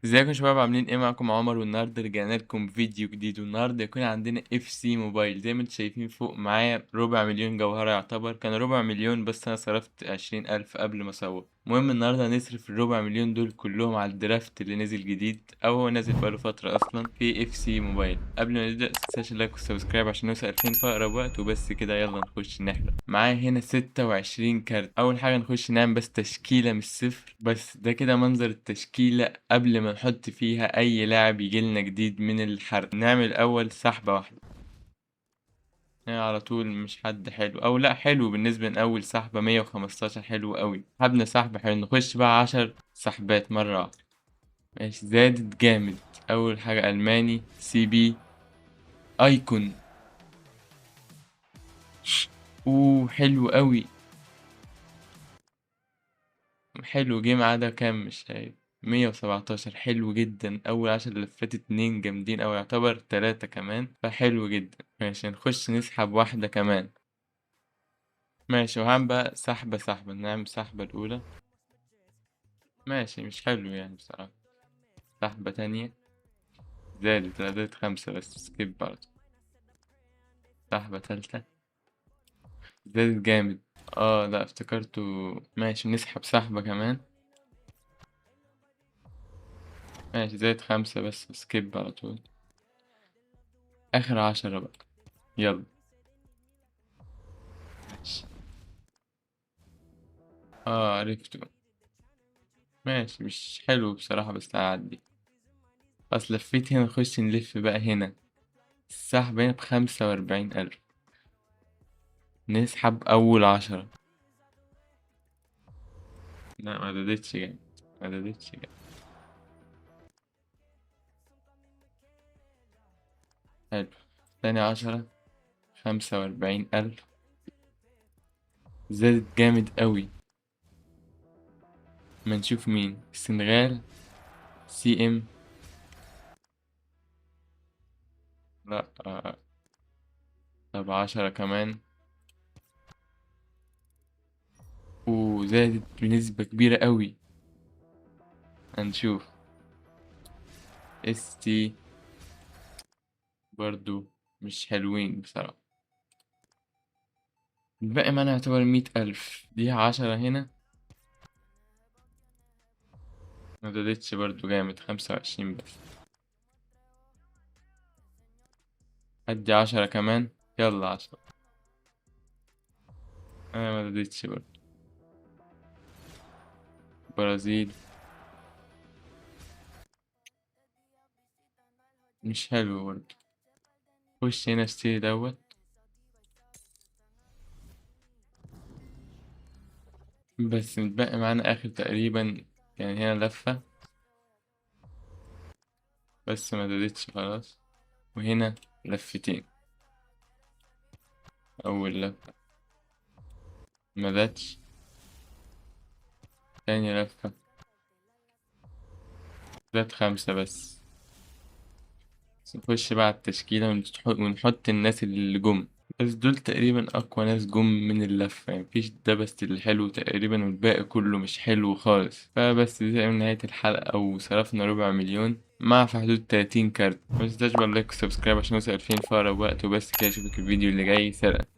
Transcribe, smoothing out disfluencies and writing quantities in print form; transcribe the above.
ازيكم يا شباب، عاملين ايه؟ معاكم عمر، والنهارده رجعنا لكم فيديو جديد. والنهارده يكون عندنا اف سي موبايل. زي ما انتم شايفين فوق معايا ربع مليون جوهرة، يعتبر كان ربع مليون بس انا صرفت 20,000 قبل ما اصور. المهم النهارده هنصرف الربع مليون دول كلهم على الدرافت اللي نزل جديد، او هو نازل بقاله فترة اصلا في اف سي موبايل. قبل ما نبدأ متنساش اللايك والسبسكرايب عشان نوصل 2000 في اقرب وقت. وبس كده، يلا نخش نحلم. معايا هنا 26 كارت. اول حاجة نخش نعمل بس تشكيلة من الصفر. بس ده كده منظر التشكيلة قبل ما نحط فيها اي لاعب يجيلنا جديد من الحرق. نعمل اول سحبة واحدة يعني على طول، مش حد حلو او لا حلو بالنسبة لأول سحبة. 115 حلو قوي. سحبنا سحبة حلو، نخش بقى 10 سحبات مرة واحدة. ماشي، زادت جامد. اول حاجة الماني سي بي ايكون. اوه حلو قوي. حلو، جه ما عدا كام مش عارف. 117 حلو جدا. اول 10 لفات اتنين جامدين، او يعتبر تلاتة كمان، فحلو جدا. ماشي، نخش نسحب واحدة كمان. ماشي، وهعمل بقى سحبة سحبة. نعمل سحبة الأولى. ماشي، مش حلو يعني بصراحة. سحبة تانية. زادت خمسة بس سكيب برضه. سحبة تالتة. زادت جامد. اه لا افتكرته. ماشي، نسحب سحبة كمان. ماشي، زادت خمسة بس سكيب على طول. آخر 10 بقى. يلا. ماشي. اه عرفته. ماشي، مش حلو بصراحة بس هعدي. أصل لفيت هنا، نخش نلف بقى هنا. السحب هنا ب45,000. نسحب أول 10. لا ما دادتش جامد. ما دادتش جامد. حلو. تاني 10. 45,000. زادت جامد قوي. ما نشوف مين. السنغال. سي ام. لا طب 10 كمان. وزادت بنسبة كبيرة قوي. هنشوف. اس تي. برضو مش حلوين بصراحة. الباقي معانا يعتبر 100,000. دي 10 هنا. ما زادتش برضو جامد. 25 بس. أدي 10 كمان. يلا 10. أنا ما زادتش برضو. برازيل. مش حلو برضو. خش هنا اشتري دوت. بس متبقي معانا آخر تقريبا. يعني هنا لفة. بس ما زادتش خلاص. وهنا لفتين. أول لفة ما زادش. تاني لفة. زاد خمسة بس. نخش بقى على التشكيلة ونحط الناس اللي جم. بس دول تقريبا أقوى ناس جم من اللفة. يعني مفيش ده بس اللي حلو تقريبا، والباقي كله مش حلو خالص. فبس دي تقريبا نهاية الحلقة. وصرفنا ربع مليون مع في حدود 30 كارت. متنساش بقى اللايك والسبسكرايب عشان نوصل 2000 في أقرب وقت. وبس كده، أشوفك الفيديو اللي جاي. سلام.